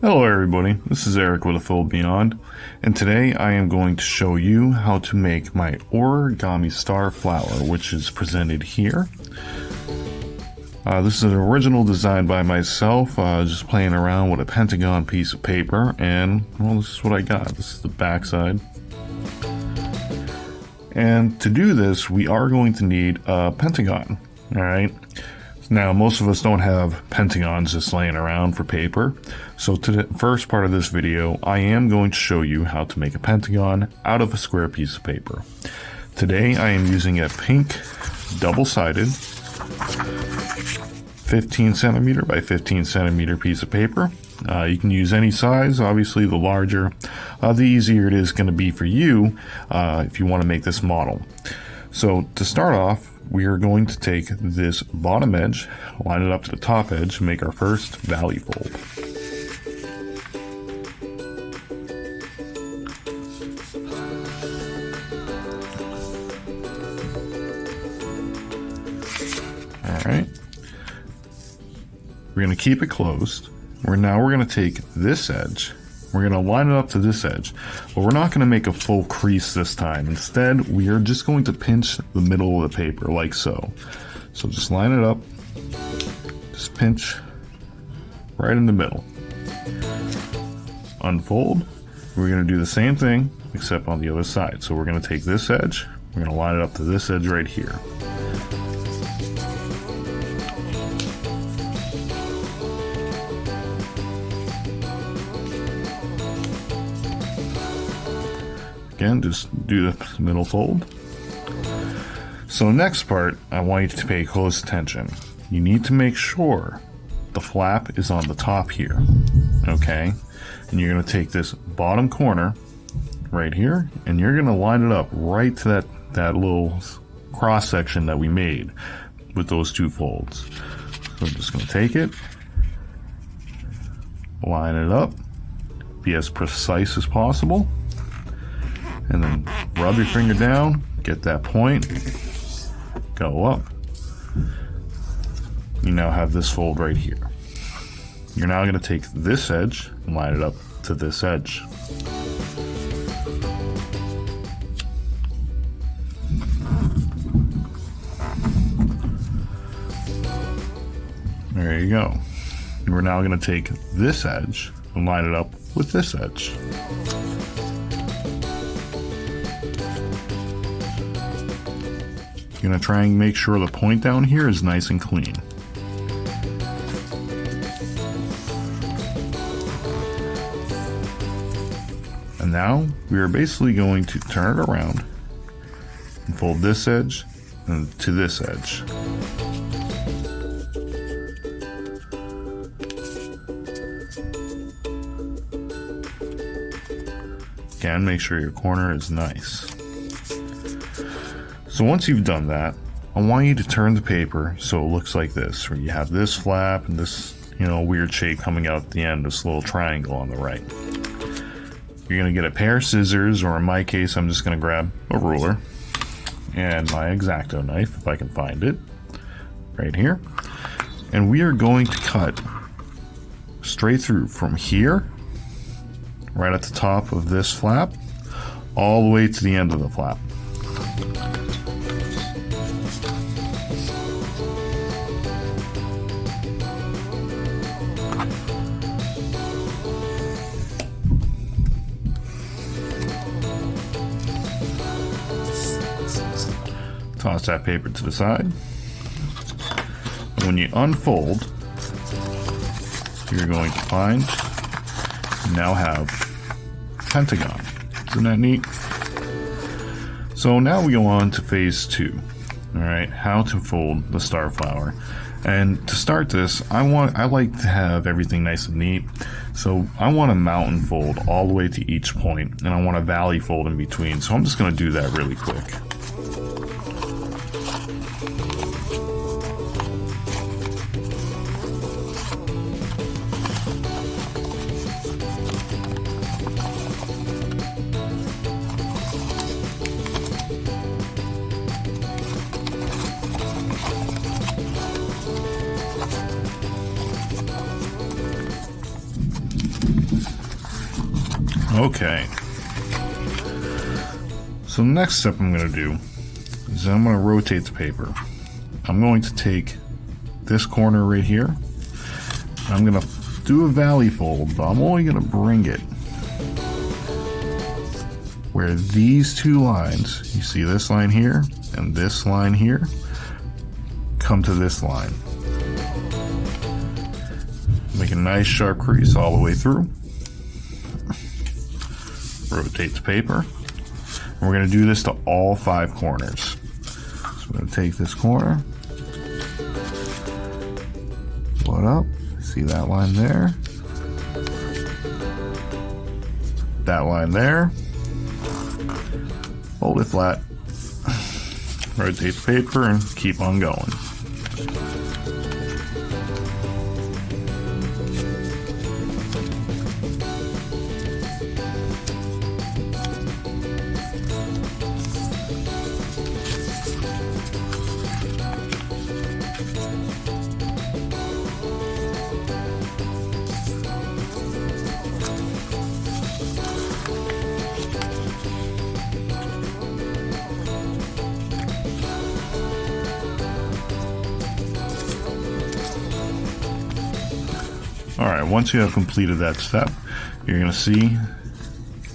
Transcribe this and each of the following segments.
Hello everybody, this is Eryk with A Fold Beyond, and today I am going to show you how to make my Origami Star Flower, which is presented here. This is an original design by myself, just playing around with a pentagon piece of paper, and well, this is what I got. This is the back side. And to do this, we are going to need a pentagon, alright? Now, most of us don't have pentagons just laying around for paper, so to the first part of this video, I am going to show you how to make a pentagon out of a square piece of paper. Today, I am using a pink, double-sided, 15 centimeter by 15 centimeter piece of paper. You can use any size. Obviously, the larger, the easier it is going to be for you if you want to make this model. So, to start off, we are going to take this bottom edge, line it up to the top edge, and make our first valley fold. Alright. We're going to keep it closed. Now we're going to take this edge. We're going to line it up to this edge, but we're not going to make a full crease this time. Instead, we are just going to pinch the middle of the paper like so. So just line it up, just pinch right in the middle. Unfold. We're going to do the same thing except on the other side. So we're going to take this edge, we're going to line it up to this edge right here. Again, just do the middle fold. So next part, I want you to pay close attention. You need to make sure the flap is on the top here, okay? And you're going to take this bottom corner right here, and you're going to line it up right to that little cross section that we made with those two folds. So I'm just going to take it, line it up, be as precise as possible, and then rub your finger down, get that point, go up. You now have this fold right here. You're now going to take this edge and line it up to this edge. There you go. We're now going to take this edge and line it up with this edge. You're going to try and make sure the point down here is nice and clean. And now we are basically going to turn it around and fold this edge and to this edge. Again, make sure your corner is nice. So once you've done that, I want you to turn the paper so it looks like this, where you have this flap and this, weird shape coming out at the end, this little triangle on the right. You're going to get a pair of scissors, or in my case, I'm just going to grab a ruler and my X-Acto knife, if I can find it, right here. And we are going to cut straight through from here, right at the top of this flap, all the way to the end of the flap. Toss that paper to the side. When you unfold, you're going to find you now have pentagon. Isn't that neat? So now we go on to phase 2. Alright, how to fold the star flower. And to start this, I like to have everything nice and neat. So I want a mountain fold all the way to each point, and I want a valley fold in between. So I'm just going to do that really quick. Okay. So the next step I'm going to do is I'm going to rotate the paper. I'm going to take this corner right here. I'm going to do a valley fold, but I'm only going to bring it where these two lines, you see this line here and this line here, come to this line. Make a nice sharp crease all the way through. Rotate the paper. We're going to do this to all 5 corners. So I'm going to take this corner, pull it up, see that line there, that line there, hold it flat, rotate the paper, and keep on going. Alright, once you have completed that step, you're going to see, you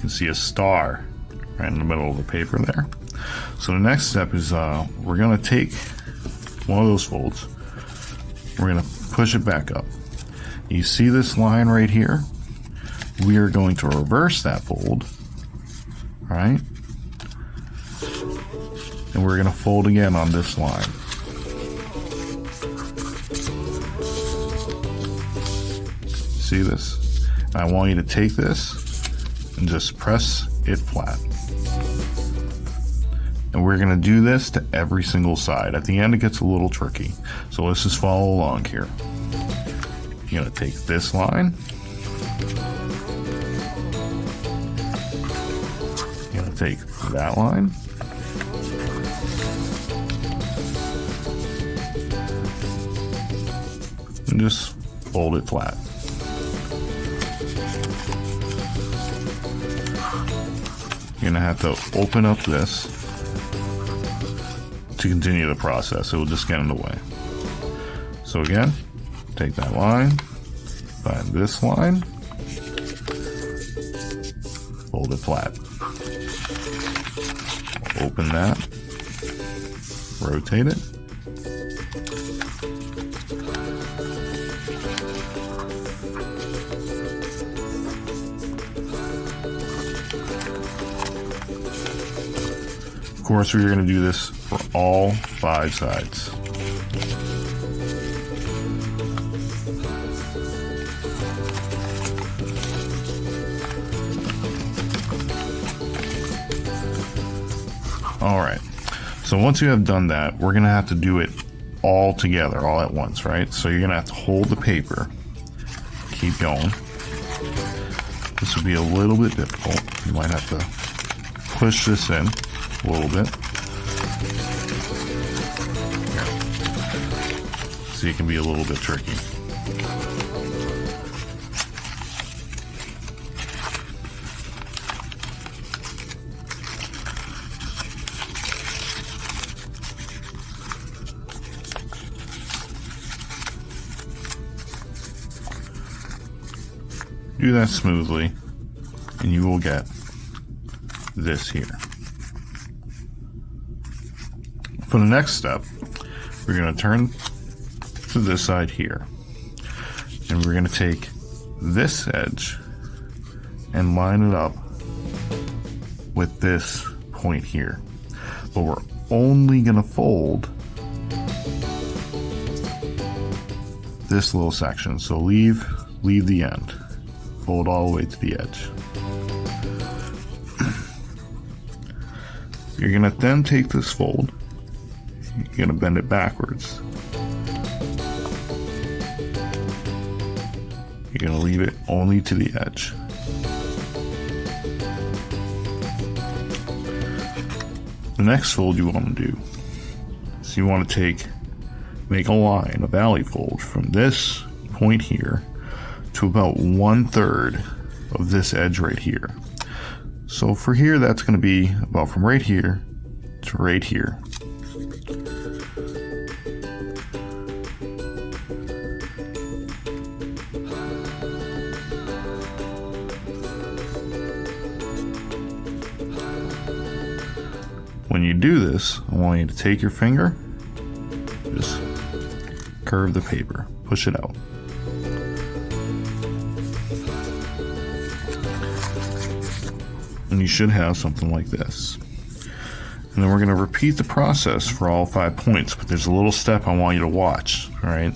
can see a star right in the middle of the paper there. So the next step is we're going to take one of those folds, we're going to push it back up. You see this line right here? We are going to reverse that fold, right? And we're going to fold again on this line. See this? I want you to take this and just press it flat. And we're going to do this to every single side. At the end it gets a little tricky, so let's just follow along here. You're going to take this line, you're going to take that line, and just fold it flat. You're going to have to open up this to continue the process. It will just get in the way. So again, take that line, find this line, fold it flat. Open that, rotate it. Of course, we're going to do this for all 5 sides. Alright, so once you have done that, we're going to have to do it all together, all at once, right? So you're going to have to hold the paper, keep going. This will be a little bit difficult. You might have to push this in a little bit. See, it can be a little bit tricky. Do that smoothly, and you will get this here. For the next step, we're going to turn to this side here, and we're going to take this edge and line it up with this point here, but we're only going to fold this little section, so leave the end, fold all the way to the edge. You're going to then take this fold, you're going to bend it backwards. You're going to leave it only to the edge. The next fold you want to do is you want to make a line, a valley fold from this point here to about 1/3 of this edge right here. So for here, that's going to be about from right here to right here. When you do this, I want you to take your finger, just curve the paper, push it out. And you should have something like this. And then we're going to repeat the process for all 5 points, but there's a little step I want you to watch, all right?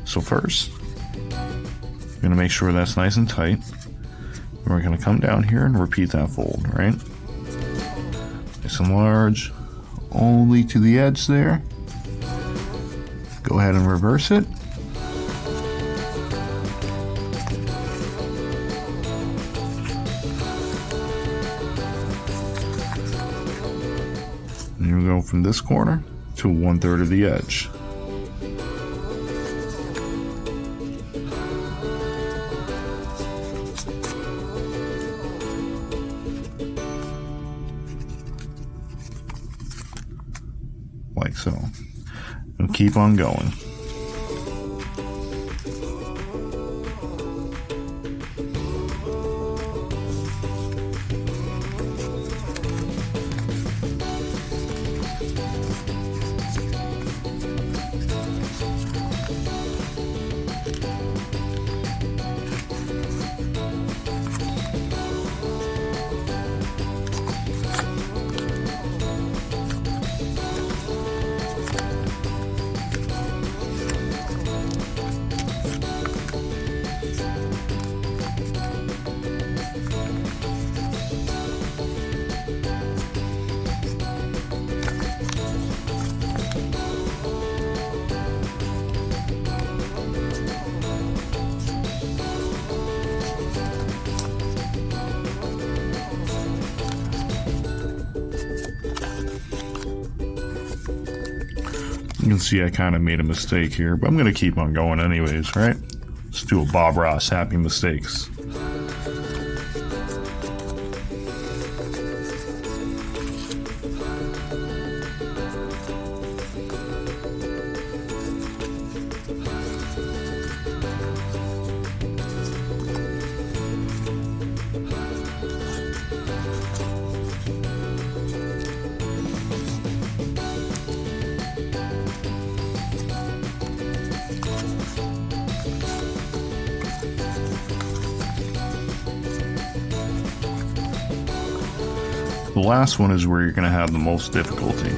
So first, you're going to make sure that's nice and tight. And we're going to come down here and repeat that fold, right? Nice and large, only to the edge there. Go ahead and reverse it. And you go from this corner to 1/3 of the edge. Like so. And keep on going. You can see I kind of made a mistake here, but I'm going to keep on going anyways, right? Let's do a Bob Ross, happy mistakes. The last one is where you're going to have the most difficulty.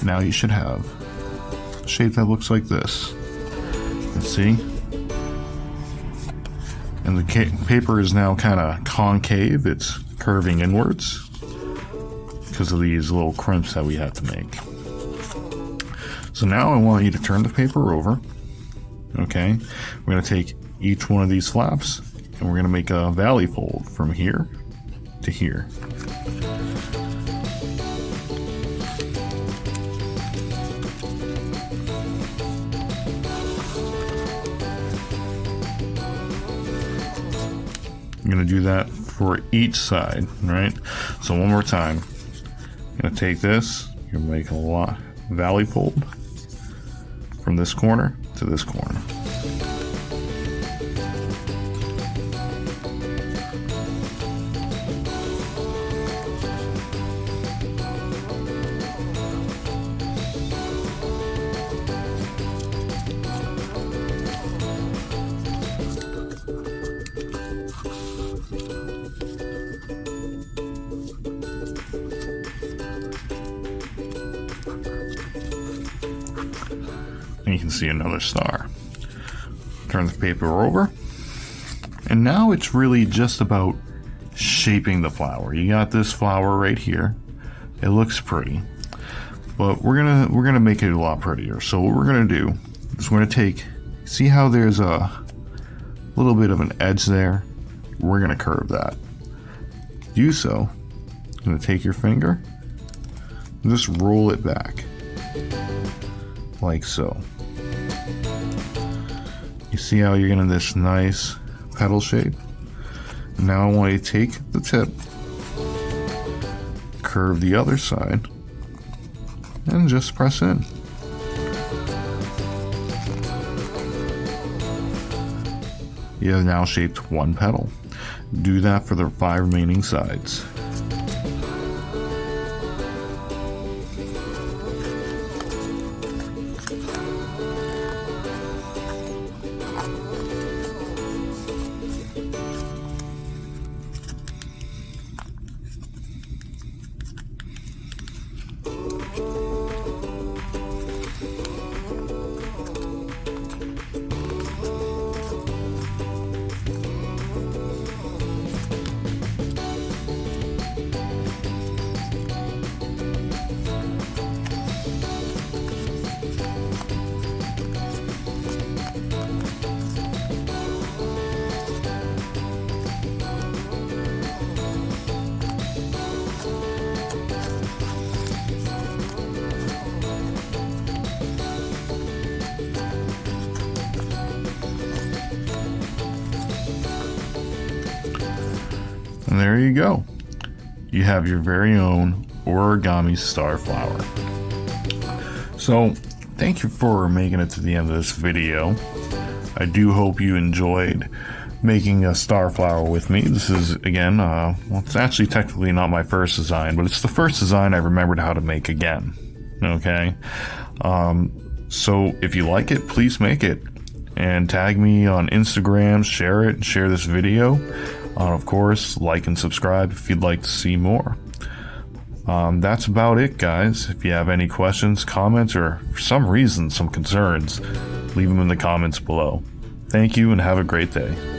Now you should have a shape that looks like this. See? And the paper is now kind of concave, it's curving inwards because of these little crimps that we had to make. So now I want you to turn the paper over. Okay, we're going to take each one of these flaps and we're going to make a valley fold from here to here. I'm going to do that for each side, right? So one more time. I'm going to take this, you're going to make a valley fold from this corner to this corner. And you can see another star. Turn the paper over. And now it's really just about shaping the flower. You got this flower right here. It looks pretty. but we're gonna make it a lot prettier. So what we're gonna do is we're gonna take, see how there's a little bit of an edge there? We're gonna curve that. To do so, you're gonna take your finger and just roll it back, like so. You see how you're getting this nice petal shape? Now I want you to take the tip, curve the other side, and just press in. You have now shaped one petal. Do that for the 5 remaining sides. And there you go. You have your very own Origami Star Flower. So, thank you for making it to the end of this video. I do hope you enjoyed making a star flower with me. This is, again, well, it's actually technically not my first design, but it's the first design I remembered how to make again. Okay? So, if you like it, please make it. And tag me on Instagram, share it, share this video. Of course, like and subscribe if you'd like to see more. That's about it, guys. If you have any questions, comments, or for some reason, some concerns, leave them in the comments below. Thank you and have a great day.